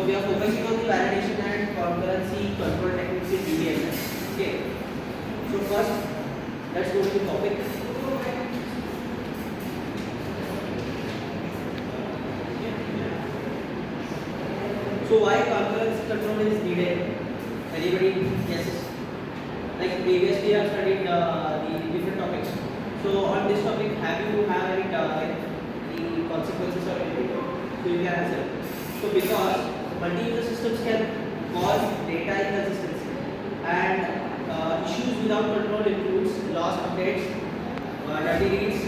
So we are focusing on the validation and concurrency control techniques in DBMS. Okay. So first, let's go to the topic. So why concurrency control is needed? Anybody guesses? Like previously, I have studied the different topics. So on this topic, have you any the consequences of anything? So you can answer. So because multi-user systems can cause data inconsistency and issues without control includes lost updates, dirty reads,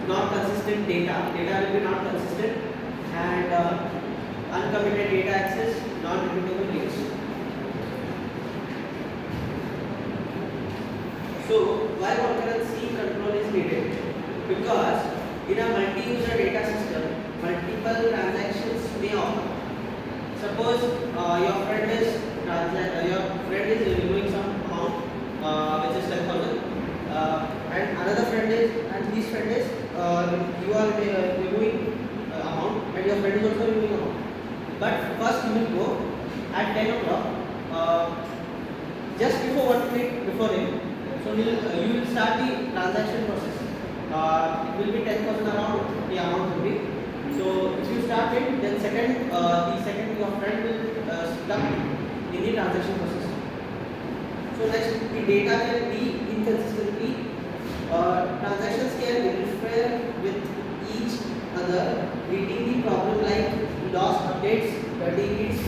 not consistent data. Data will be not consistent and uncommitted data access, non-repeatable reads. So why concurrency control is needed? Because in a multi-user data system, multiple transactions may occur. Suppose your friend is removing some amount which is 10,000, and another friend is, and his friend is you are removing amount, and your friend is also removing amount. But first you will go at 10 o'clock, just before 1 minute before him. So you will start the transaction process. It will be 10,000 around the amount will be. So if you start it, then the second your friend will stuck in the transaction process. So next, the data can be inconsistently. Transactions can interfere with each other, leading the problem like lost updates, dirty reads,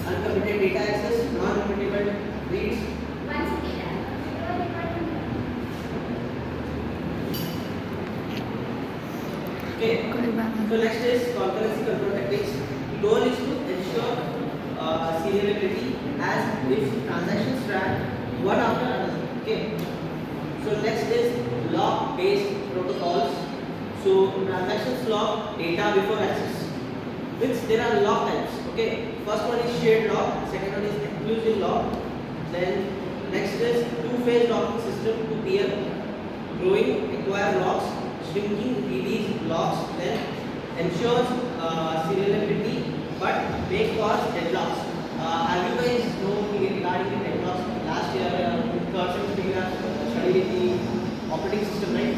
uncommitted data access, non-repeatable reads. Okay. So next is concurrency control techniques. The goal is to ensure seriality as if transactions run one after another. Okay. So next is log-based protocols. So transactions log data before access. Which there are log types. Okay. First one is shared log. Second one is exclusive log. Then next is two-phase logging system to peer, growing acquire logs, shrinking release logs, then ensures seriality but may cause deadlocks. Have you guys know regarding the deadlocks? Last year, we have studied the operating system, right?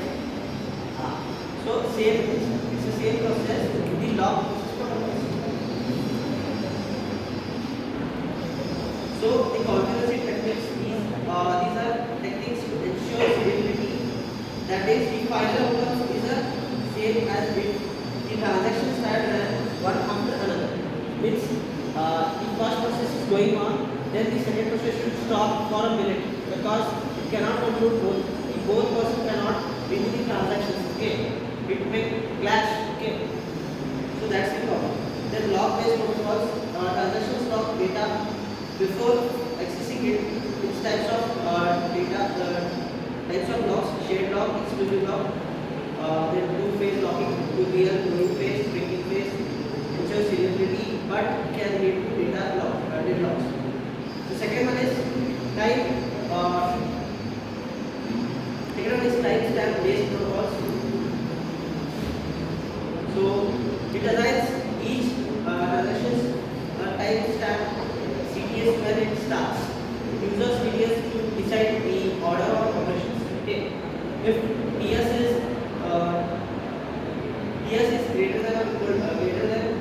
So same, it's the same process in the log protocols. So the concurrency techniques, these are techniques to ensure seriality. That is, the final outcome is the same as if the transaction started one after another. Means the first process is going on, then the second process should stop for a minute because it cannot conclude both. The both person cannot bring the transactions. Okay, it may clash. Okay, so that's the problem. Then log-based protocols, transactions log data before accessing it. Which types of data? Types of logs: shared log, exclusive log, then two-phase logging, two-peer, growing phase, shrinking phase, ensure seriality, but can lead to data deadlocks. The second one is timestamp based protocols. So it assigns each transaction's timestamp CTS when it starts. Users CTS to decide the order of operations. Okay. If TS is greater than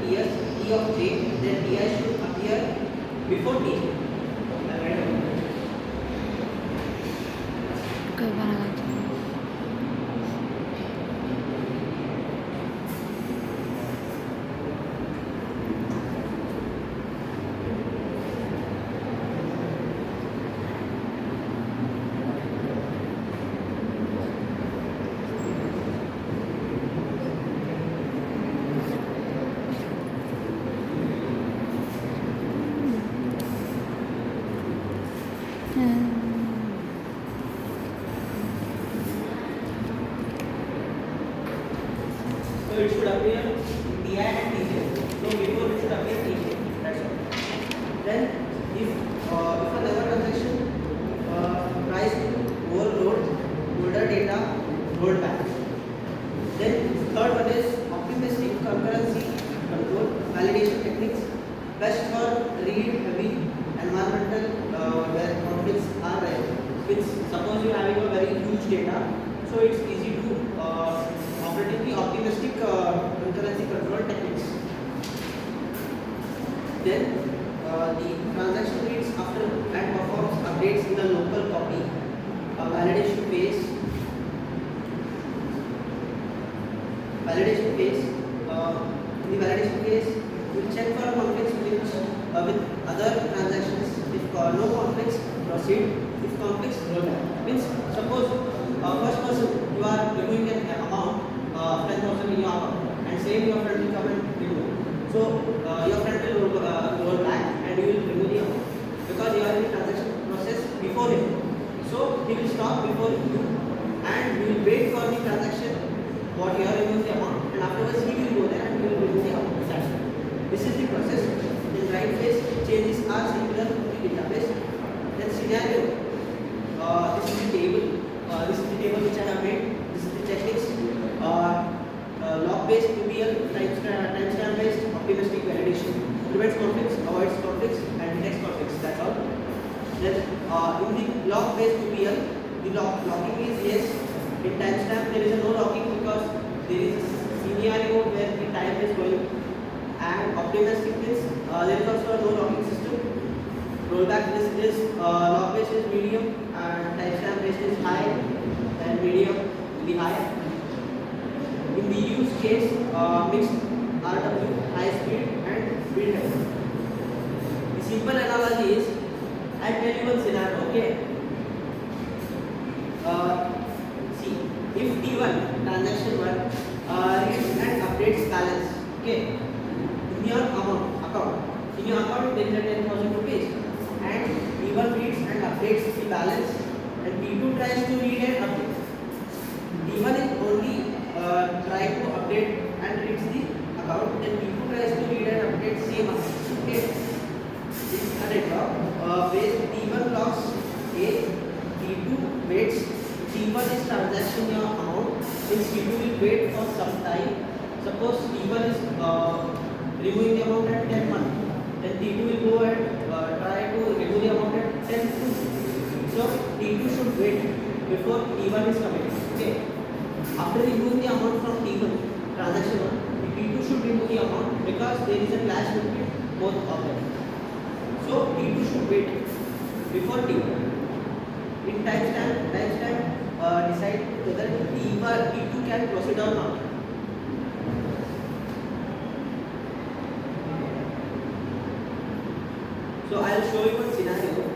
TS T of J, then TI should appear before T. So it should appear Ti and Tj. So before it should appear Tj. That's all. Then if another transaction tries to overload older data, load back. Then third one is optimistic concurrency control. best for read heavy environmental where conflicts are rare. Means suppose you are having a very huge data, so it's easy to operating the optimistic concurrency control techniques. Then the transaction reads after and performs updates in the local copy. Validation phase. Validation phase. In the validation phase, we will check for conflicts with other transactions. If no conflicts, proceed. If conflicts, roll back. Means suppose first person you are removing an amount 10,000 in your account, and same your friend will come and remove. So your friend will roll back and you will remove the amount because you are in the transaction process before him. So he will stop before you and you will wait for the transaction what you are removing the amount, and afterwards he will go there and he will remove the amount. That's it. This is the process. In right phase, changes are similar to the database. Then scenario. This is the table. This is the table which I have made. This is the checklist. Log-based PBL, timestamp-based optimistic validation. Prevents conflicts, avoids conflicts, and detects conflicts. That's all. Then in the log-based PBL, the logging is yes. In timestamp there is no logging because there is a scenario where the time is going. And optimistic means there is also no logging system. Rollback list is log-based is medium and timestamp-based is high, and medium will be high. In the use case, mixed RW, high speed and build time. The simple analogy is, I tell you one scenario, okay? See, if T1 transaction 1 reads and updates balance, okay? In your account, there is a 10,000 rupees, and T1 reads and updates the balance, and T2 tries to read and update. T1 is only try to update and reads the account, then T2 tries to read and update same account. Okay, this is a data base. T1 logs A, T2 waits. T1 is transaction your amount, since T2 will wait for some time. Suppose T1 is removing the amount at 10 months, then T2 will go and try to remove the amount at 10 2. So T2 should wait before T1 is coming. Okay. After removing the amount from T1 transaction 1, T2 should remove the amount because there is a clash between both of them. So T2 should wait before T1. In timestamp decide whether T2 can proceed or not. So I will show you one scenario.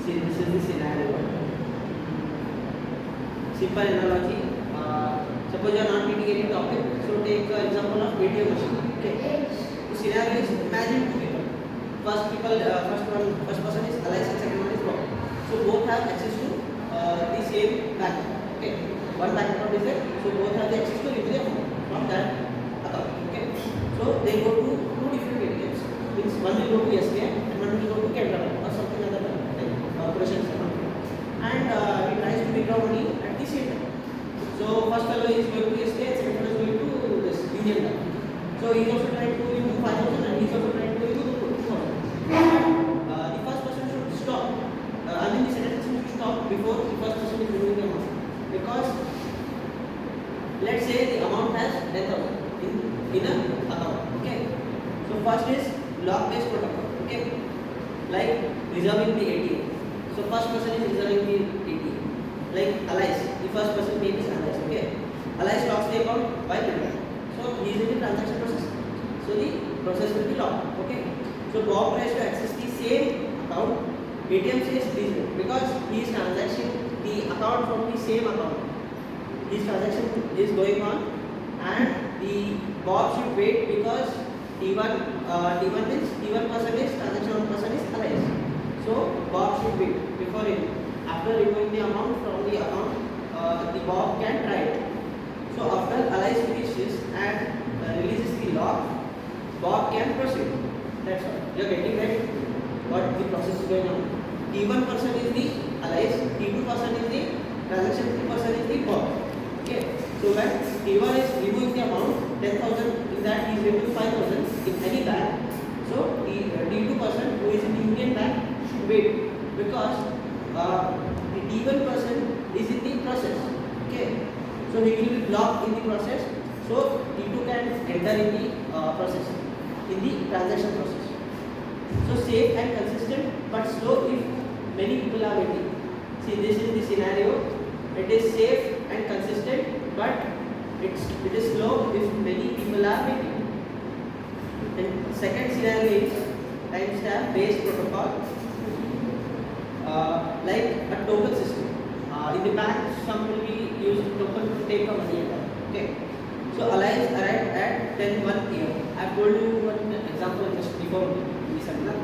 This is the scenario. Simple analogy. Suppose you are not getting any topic, so take example of ATM machine. Okay. The scenario is, imagine two people. First person is Alex and second one is Bob. So both have access to the same bank. Okay. One bank account is there, so both have the access to remove the amount from that account. Okay. So they go to two different ATMs. Means one will go to SBI and one will go to Canara Bank or something other than corporation, and he tries to withdraw money at the same time. So first fellow is going to SBI, second fellow is going to this Union Bank. So he is also trying to remove 5,000 and he is also trying to remove 2,000. The first person should stop. The second person should stop before the first person is removing the amount, because let's say the amount has 10,000 in a account. Okay. So first is log-based protocol. Okay. Like reserving the ATM. So first person is reserving the ATM. Like Alice, the first person name is Alice. Okay. Alice locks the account by credit. So he is in the transaction process. So the process will be locked. Okay. So Bob tries to access the same account. ATM says please wait, because he is transacting the account from the same account. His transaction is going on, and the Bob should wait because T1 means T1 person is transaction 1 person is alive. So Bob should wait before it. After removing the amount from the account, the Bob can try it. So after alive finishes and releases the lock, Bob can proceed. That's all. You are getting right? What the process is going on. T1 person is the alive, T2 person is the transaction 3 person is the Bob. Okay. So when T1 is removing the amount 10,000, in that he is removing 5,000 in any bank. So T2 person who is in the Union Bank should wait because the T1 person is in the process. Okay. So he will be blocked in the process. So T2 can enter in the process, in the transaction process. So safe and consistent but slow if many people are waiting. See, this is the scenario. It is safe and consistent but it is slow if many people are waiting. And second scenario is timestamp based protocol, like a token system. In the bank, some will be used token to take a money. Okay. So Alliance arrived at 10:01 AM. I have told you one example just before this example.